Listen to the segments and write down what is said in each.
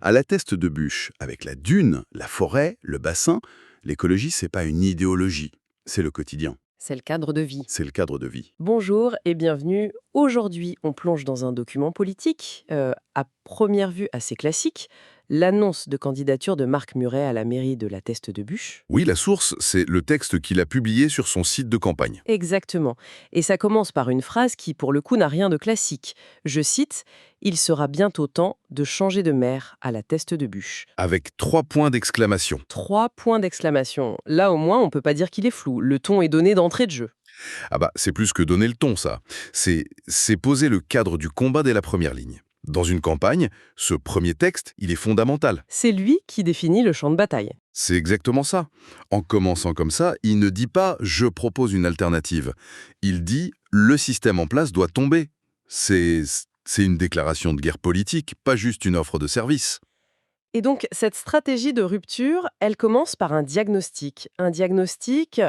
À la teste de bûche, avec la dune, la forêt, le bassin, l'écologie, c'est pas une idéologie, c'est le quotidien, C'est le cadre de vie. c'est le cadre de vie. Bonjour et bienvenue. Aujourd'hui, on plonge dans un document politique, à première vue assez classique, l'annonce de candidature de Marc Muret à la mairie de la Teste-de-Buch. Oui, la source, c'est le texte qu'il a publié sur son site de campagne. Exactement. Et ça commence par une phrase qui, pour le coup, n'a rien de classique. Je cite, Il sera bientôt temps de changer de maire à la Teste-de-Buch. Avec 3 points d'exclamation. 3 points d'exclamation. Là, au moins, on peut pas dire qu'il est flou. Le ton est donné d'entrée de jeu. Ah bah, c'est plus que donner le ton, ça. C'est poser le cadre du combat dès la première ligne. Dans une campagne, ce premier texte, il est fondamental. C'est lui qui définit le champ de bataille. C'est exactement ça. En commençant comme ça, il ne dit pas « je propose une alternative ». Il dit « le système en place doit tomber ». C'est une déclaration de guerre politique, pas juste une offre de service. Et donc, cette stratégie de rupture, elle commence par un diagnostic. Un diagnostic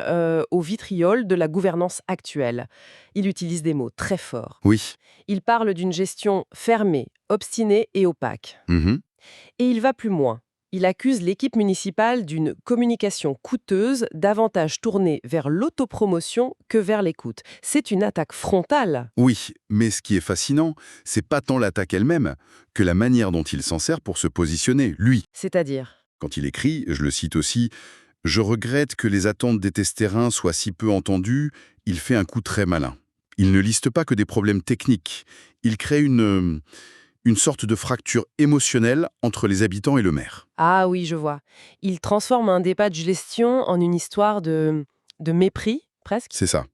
au vitriol de la gouvernance actuelle. Il utilise des mots très forts. Oui. Il parle d'une gestion fermée, obstinée et opaque. Mhm. Et il va plus loin. Il accuse l'équipe municipale d'une communication coûteuse, davantage tournée vers l'autopromotion que vers l'écoute. C'est une attaque frontale. Oui, mais ce qui est fascinant, c'est pas tant l'attaque elle-même que la manière dont il s'en sert pour se positionner, lui. C'est-à-dire, Quand il écrit, je le cite aussi, « Je regrette que les attentes des Testérains soient si peu entendues », il fait un coup très malin. Il ne liste pas que des problèmes techniques. Il crée une sorte de fracture émotionnelle entre les habitants et le maire. ah oui, je vois. Il transforme un débat de gestion en une histoire de mépris, presque. C'est ça.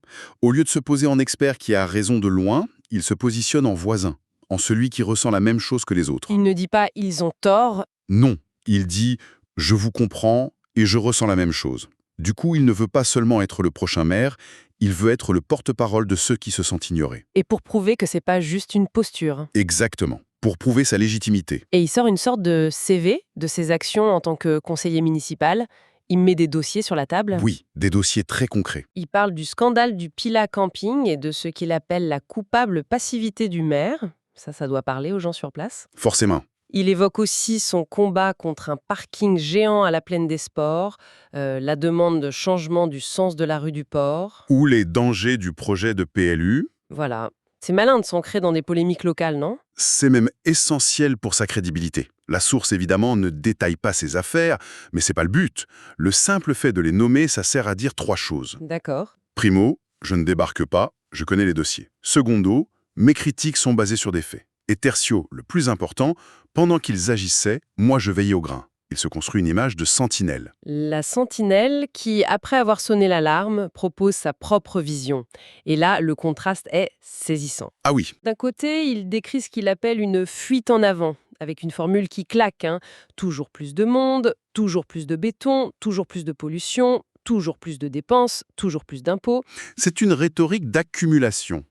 Au lieu de se poser en expert qui a raison de loin, il se positionne en voisin, en celui qui ressent la même chose que les autres. Il ne dit pas ils ont tort. Non, il dit « je vous comprends et je ressens la même chose ». Du coup, il ne veut pas seulement être le prochain maire, il veut être le porte-parole de ceux qui se sentent ignorés. Et pour prouver que c'est pas juste une posture. Exactement, pour prouver sa légitimité. Et il sort une sorte de CV de ses actions en tant que conseiller municipal. Il met des dossiers sur la table. Oui, des dossiers très concrets. Il parle du scandale du Pila Camping et de ce qu'il appelle la coupable passivité du maire. Ça doit parler aux gens sur place. Forcément. Il évoque aussi son combat contre un parking géant à la Plaine des Sports, la demande de changement du sens de la rue du Port. Ou les dangers du projet de PLU, Voilà. C'est malin de s'ancrer dans des polémiques locales, non? c'est même essentiel pour sa crédibilité. La source, évidemment, ne détaille pas ses affaires, mais c'est pas le but. Le simple fait de les nommer, ça sert à dire 3 choses. D'accord. Primo, je ne débarque pas, je connais les dossiers. Secondo, mes critiques sont basées sur des faits. Et tertio, le plus important, pendant qu'ils agissaient, moi je veillais au grain. Il se construit une image de sentinelle. La sentinelle qui, après avoir sonné l'alarme, propose sa propre vision. Et là, le contraste est saisissant. Ah oui, D'un côté, il décrit ce qu'il appelle une fuite en avant, avec une formule qui claque, hein. Toujours plus de monde, toujours plus de béton, toujours plus de pollution, toujours plus de dépenses, toujours plus d'impôts. c'est une rhétorique d'accumulation.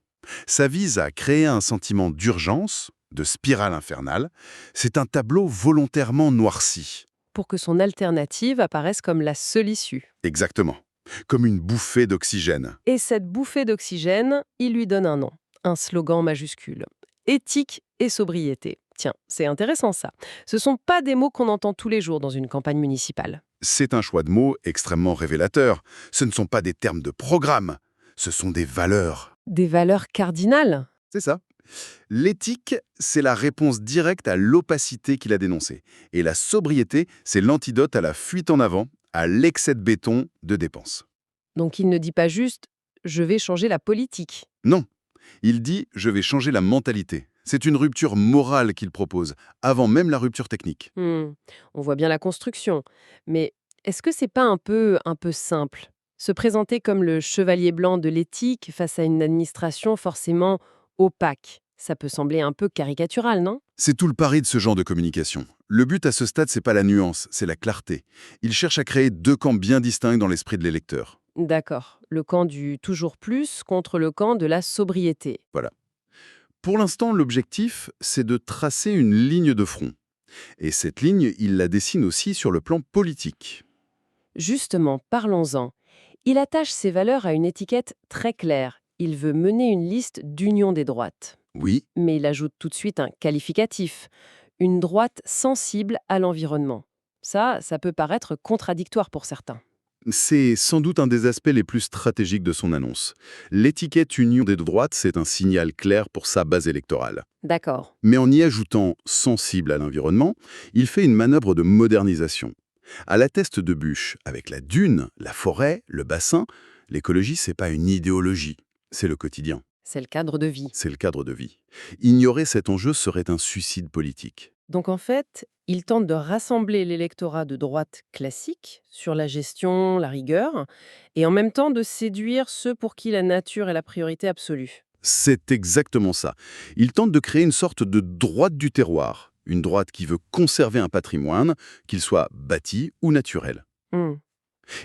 Ça vise à créer un sentiment d'urgence, de spirale infernale. C'est un tableau volontairement noirci. Pour que son alternative apparaisse comme la seule issue. Exactement. Comme une bouffée d'oxygène. Et cette bouffée d'oxygène, il lui donne un nom, un slogan majuscule. Éthique et sobriété. Tiens, c'est intéressant ça. Ce sont pas des mots qu'on entend tous les jours dans une campagne municipale. C'est un choix de mots extrêmement révélateur. Ce ne sont pas des termes de programme, ce sont des valeurs. Des valeurs cardinales. C'est ça. L'éthique, c'est la réponse directe à l'opacité qu'il a dénoncée. Et la sobriété, c'est l'antidote à la fuite en avant, à l'excès de béton de dépenses. Donc il ne dit pas juste je vais changer la politique. Non, il dit « je vais changer la mentalité ». C'est une rupture morale qu'il propose, avant même la rupture technique. On voit bien la construction. Mais est-ce que c'est pas un peu simple? Se présenter comme le chevalier blanc de l'éthique face à une administration forcément opaque. Ça peut sembler un peu caricatural, non? C'est tout le pari de ce genre de communication. Le but à ce stade, c'est pas la nuance, c'est la clarté. Il cherche à créer 2 camps bien distincts dans l'esprit de l'électeur. D'accord. Le camp du toujours plus contre le camp de la sobriété. Voilà. Pour l'instant, l'objectif, c'est de tracer une ligne de front. Et cette ligne, il la dessine aussi sur le plan politique. Justement, parlons-en. Il attache ses valeurs à une étiquette très claire. Il veut mener une liste d'union des droites. Oui, Mais il ajoute tout de suite un qualificatif. Une droite sensible à l'environnement. Ça peut paraître contradictoire pour certains. C'est sans doute un des aspects les plus stratégiques de son annonce. L'étiquette Union des droites, c'est un signal clair pour sa base électorale. D'accord. Mais en y ajoutant sensible à l'environnement, il fait une manœuvre de modernisation. À la teste de bûche, avec la dune, la forêt, le bassin, l'écologie, c'est pas une idéologie, c'est le quotidien, C'est le cadre de vie. c'est le cadre de vie. Ignorer cet enjeu serait un suicide politique. Donc en fait, il tente de rassembler l'électorat de droite classique sur la gestion, la rigueur, et en même temps de séduire ceux pour qui la nature est la priorité absolue. C'est exactement ça. Il tente de créer une sorte de droite du terroir, une droite qui veut conserver un patrimoine, qu'il soit bâti ou naturel. Hmm.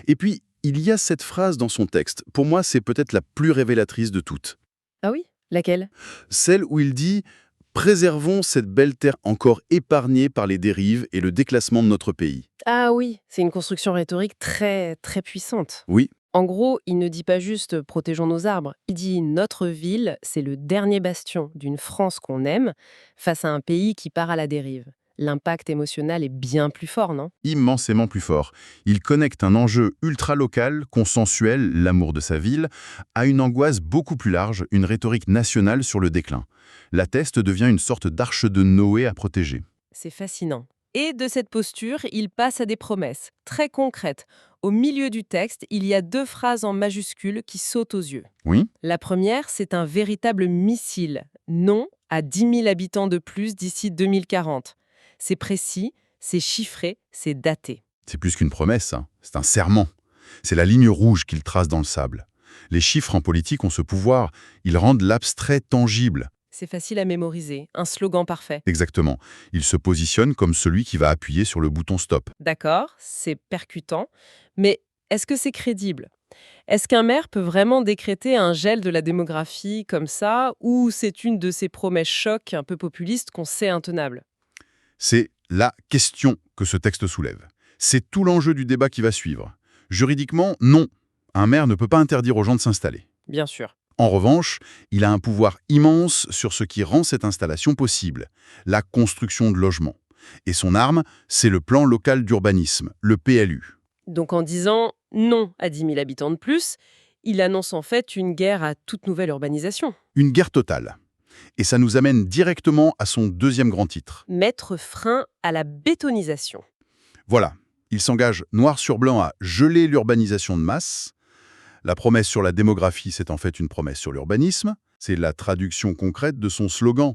Et puis, il y a cette phrase dans son texte, pour moi c'est peut-être la plus révélatrice de toutes. Ah oui? Laquelle? Celle où il dit « Préservons cette belle terre encore épargnée par les dérives et le déclassement de notre pays Ah oui, c'est une construction rhétorique très, très puissante. ». Oui, En gros, il ne dit pas juste protégeons nos arbres, il dit notre ville, c'est le dernier bastion d'une France qu'on aime face à un pays qui part à la dérive. L'impact émotionnel est bien plus fort, non? immensément plus fort. Il connecte un enjeu ultra-local, consensuel, l'amour de sa ville, à une angoisse beaucoup plus large, une rhétorique nationale sur le déclin. La Teste devient une sorte d'arche de Noé à protéger. C'est fascinant. Et de cette posture, il passe à des promesses très concrètes. Au milieu du texte, il y a deux phrases en majuscules qui sautent aux yeux. Oui, La première, c'est un véritable missile. Non à 10 000 habitants de plus d'ici 2040. C'est précis, c'est chiffré, c'est daté. c'est plus qu'une promesse, hein. C'est un serment. C'est la ligne rouge qu'il trace dans le sable. Les chiffres en politique ont ce pouvoir, ils rendent l'abstrait tangible. C'est facile à mémoriser, un slogan parfait. Exactement. Il se positionne comme celui qui va appuyer sur le bouton stop. D'accord, c'est percutant, mais est-ce que c'est crédible? Est-ce qu'un maire peut vraiment décréter un gel de la démographie comme ça, ou c'est une de ces promesses chocs un peu populistes qu'on sait intenables? C'est la question que ce texte soulève. C'est tout l'enjeu du débat qui va suivre. Juridiquement, non. Un maire ne peut pas interdire aux gens de s'installer. Bien sûr. En revanche, il a un pouvoir immense sur ce qui rend cette installation possible, la construction de logements. Et son arme, c'est le plan local d'urbanisme, le PLU. Donc en disant non à 10 000 habitants de plus, il annonce en fait une guerre à toute nouvelle urbanisation. Une guerre totale. Et ça nous amène directement à son deuxième grand titre. Mettre frein à la bétonisation. Voilà, il s'engage noir sur blanc à geler l'urbanisation de masse. La promesse sur la démographie, c'est en fait une promesse sur l'urbanisme. C'est la traduction concrète de son slogan.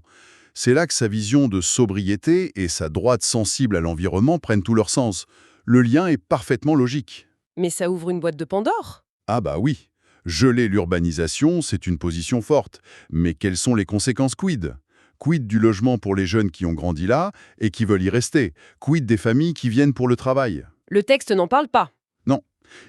C'est là que sa vision de sobriété et sa droite sensible à l'environnement prennent tout leur sens. Le lien est parfaitement logique. Mais ça ouvre une boîte de Pandore. Ah bah oui, geler l'urbanisation, c'est une position forte. Mais quelles sont les conséquences quid? Quid du logement pour les jeunes qui ont grandi là et qui veulent y rester? Quid des familles qui viennent pour le travail? Le texte n'en parle pas. Non,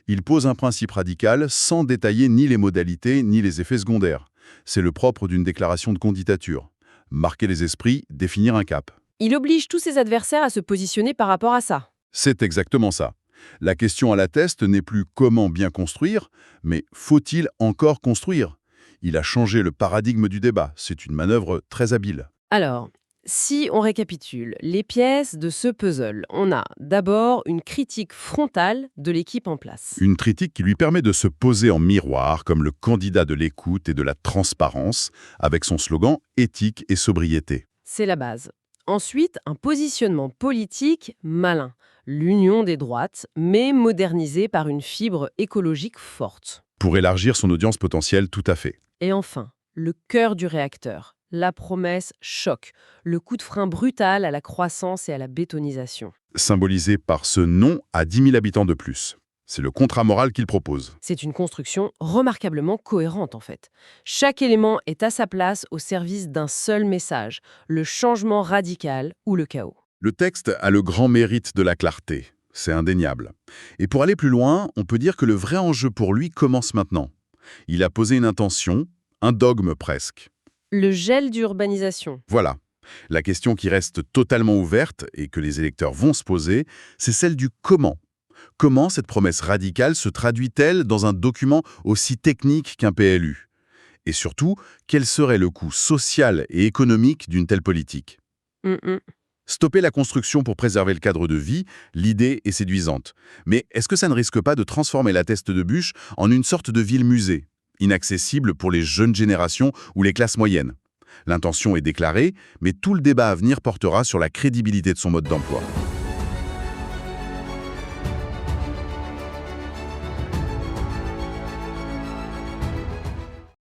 il pose un principe radical sans détailler ni les modalités ni les effets secondaires. C'est le propre d'une déclaration de candidature. Marquer les esprits, définir un cap. Il oblige tous ses adversaires à se positionner par rapport à ça. C'est exactement ça. La question à la Teste n'est plus comment bien construire, mais faut-il encore construire? Il a changé le paradigme du débat. C'est une manœuvre très habile. Alors, si on récapitule les pièces de ce puzzle, on a d'abord une critique frontale de l'équipe en place. Une critique qui lui permet de se poser en miroir comme le candidat de l'écoute et de la transparence, avec son slogan « éthique et sobriété C'est la base. Ensuite, un positionnement politique malin. L'union des droites, mais modernisée par une fibre écologique forte. ». Pour élargir son audience potentielle, tout à fait. Et enfin, le cœur du réacteur. La promesse choc. Le coup de frein brutal à la croissance et à la bétonisation. Symbolisé par ce non à 10 000 habitants de plus. C'est le contrat moral qu'il propose. C'est une construction remarquablement cohérente en fait. Chaque élément est à sa place au service d'un seul message, le changement radical ou le chaos. Le texte a le grand mérite de la clarté. C'est indéniable. Et pour aller plus loin, on peut dire que le vrai enjeu pour lui commence maintenant. Il a posé une intention, un dogme presque. Le gel d'urbanisation. Voilà. La question qui reste totalement ouverte et que les électeurs vont se poser, c'est celle du comment. Comment cette promesse radicale se traduit-elle dans un document aussi technique qu'un PLU? Et surtout, quel serait le coût social et économique d'une telle politique? Hum, hum. Stopper la construction pour préserver le cadre de vie, l'idée est séduisante. Mais est-ce que ça ne risque pas de transformer la Teste de Buch en une sorte de ville-musée, inaccessible pour les jeunes générations ou les classes moyennes? L'intention est déclarée, mais tout le débat à venir portera sur la crédibilité de son mode d'emploi.